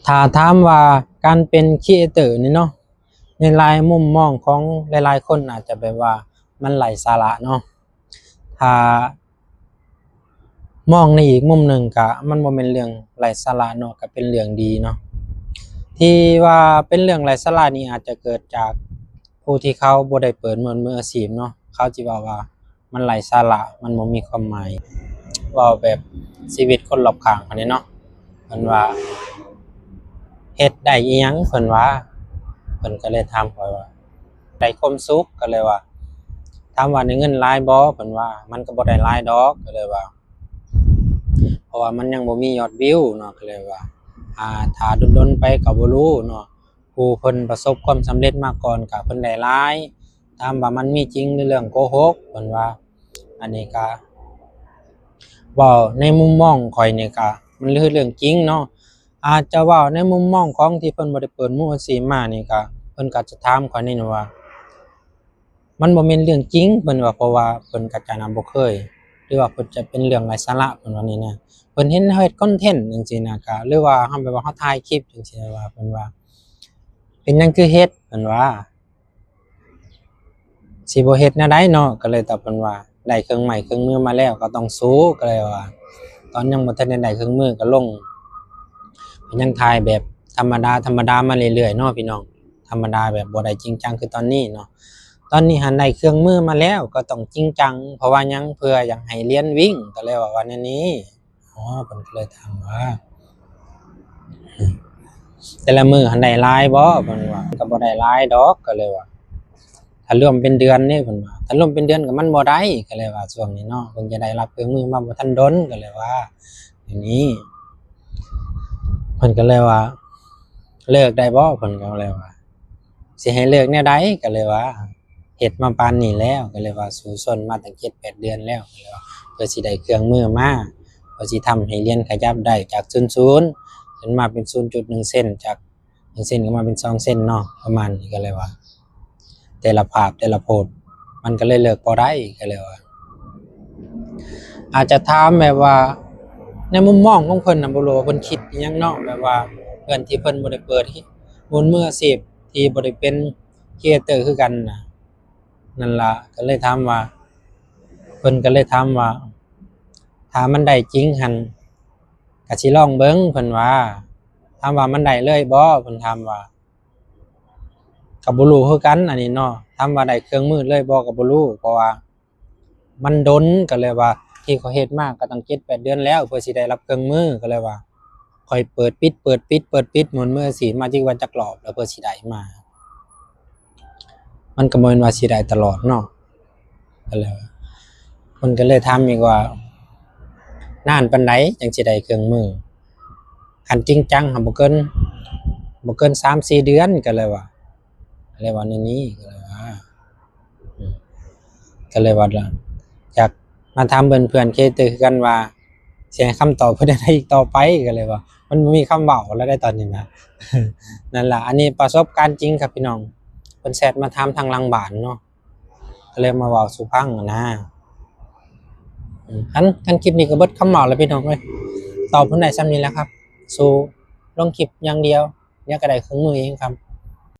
ถ้าถามว่าการเป็นครีเอเตอร์นี่เนาะในหลายมุมมองของหลายๆคนอาจจะแบบว่ามันไร้สาระเนาะถ้ามองในอีกมุมหนึ่งก็มันบ่แม่นเรื่องไร้สาระเนาะก็เป็นเรื่องดีเนาะที่ว่าเป็นเรื่องไร้สาระนี่อาจจะเกิดจากผู้ที่เขาบ่ได้เปิดมืออาชีพเนาะเขาจิว่ามันไร้สาระมันบ่มีความหมายเว้าแบบชีวิตคนรอบข้างเขานี่เนาะเพิ่นว่า เฮ็ดได้อิหยังเพิ่นว่าเพิ่นก็เลยถามข้อยว่าได้ความสุขก็เลยว่าถามว่าได้เงินหลายบ่เพิ่นว่ามันก็บ่ได้หลายดอกก็เลยว่าเพราะว่ามันยังบ่มียอดวิวเนาะก็เลยว่าถ้าดนๆไปก็บ่รู้เนาะผู้เพิ่นประสบความสำเร็จมาก่อนก็เพิ่นได้หลายถามว่ามันมีจริงหรือเรื่องโกหกเพิ่นว่าอันนี้ก็เว้าในมุมมองข้อยนี่ก็มันคือเรื่องจริงเนาะ อาจจะเว้าในมุมมองของที่เพิ่นบ่ได้เปิดมุมอาชีพมานี่ก็เพิ่นก็จะถามข้อยแน่นี่ว่ามันบ่แม่นเรื่องจริงเพิ่นว่าเพราะว่าเพิ่นก็จะนำบ่เคยหรือว่าเพิ่นจะเป็นเรื่องไร้สาระเพิ่นว่านี่นะเพิ่นเห็นเฮ็ดคอนเทนต์จังซี่นะก็หรือว่าเฮาแบบว่าเฮาถ่ายคลิปจังซี่ว่าเพิ่นว่าเป็นหยังคือเฮ็ดเพิ่นว่าสิบ่เฮ็ดแนวใดเนาะก็เลยตอบเพิ่นว่าได้เครื่องไม้เครื่องมือมาแล้วก็ต้องสู้ก็เลยว่าตอนยังบ่ทันได้เครื่องมือก็ลง ยังถ่ายแบบธรรมดามาเรื่อยๆเนาะพี่น้องธรรมดาแบบบ่ได้จริงจังคือตอนนี้เนาะตอนนี้หันได้เครื่องมือมาแล้วก็ต้องจริงจังเพราะว่ายังเพื่ออยากให้เรียนวิ่งก็เลยว่าแนวนี้อ๋อเพิ่นก็เลยถามว่าแต่ละมื้อหันได้หลายบ่เพิ่นว่าก็บ่ได้หลายดอกก็เลยว่าถ้ารวมเป็นเดือนนี่เพิ่นว่าถ้ารวมเป็นเดือนก็มันบ่ได้ก็เลยว่าช่วงนี้เนาะเพิ่นจะได้รับเครื่องมือมาบ่ทันดนก็เลยว่าอย่างนี้เพิ่นก็เลยว่าเลิกได้บ่เพิ่นก็เลยว่า สิให้เลิกแนวใดก็เลยว่าเฮ็ดมาปานนี้แล้วก็เลยว่าสู้ซนมาตั้ง7-8เดือนแล้วก็เลยว่าเพื่อสิได้เครื่องมือมาเพื่อสิทำให้เรียนขยับได้จาก00ขึ้นมาเป็น0.1เซนจาก1เซนก็มาเป็น2เซนเนาะประมาณนี้ก็เลยว่าแต่ละภาพแต่ละโพสต์มันก็เลยเลิกบ่ได้ก็เลยว่าอาจจะถามแบบว่าในมุมมองของเพิ่นน่ะบ่รู้ว่าเพิ่นคิดอิหยังเนาะแบบว่าเพิ่นที่เพิ่นบ่ได้เปิดบนมืออาชีพที่บ่ได้เป็นครีเอเตอร์คือกันน่ะ นั่นล่ะก็เลยถามว่าเพิ่นก็เลยถามว่าถ้ามันได้จริงหั้นก็สิลองเบิ่งเพิ่นว่าถามว่ามันได้เลยบ่เพิ่นถามว่าก็บ่รู้คือกันอันนี้เนาะถามว่าได้เครื่องมือเลยบ่ก็บ่รู้เพราะว่ามันดนก็เลยว่าที่เขาเฮ็ดมาก็ตั้ง7-8เดือนแล้วเพื่อสิได้รับเครื่องมือก็เลยว่าค่อยเปิดปิดเปิดปิดเปิดปิดหมุนมือสิมาจักวันจักรอบแล้วเพื่อสิได้มามันก็บ่แม่นว่าสิได้ตลอดเนาะก็เลยเพิ่นก็เลยถามอีกว่า นานปานใดจังสิได้เครื่องมือคันจริงจังหั้นบ่เกิน3-4เดือนก็เลยว่าแนวนี้ก็เลยว่าอืมก็เลยว่าอยากมาถามเพื่อนๆเคยตื่อคือกันว่าสิให้คำตอบเพิ่นจั่งใดอีกต่อไปก็เลยว่ามันบ่มีคำเว้าแล้วได้ตอนนี้นะนั่นล่ะอันนี้ประสบการณ์จริงครับพี่น้องเพิ่นแชตมาถามทางหลังบ้านเนาะก็เลยมาเว้าสู่ฟังอะนะคันคลิปนี้ก็เบิดคำเว้าแล้วพี่น้องเอ้ยตอบเพิ่นได้ส่ำนี้แหล้วครับสู้ลงคลิปอย่างเดียวเดี๋ยวก็ได้เครื่องมือเองครับ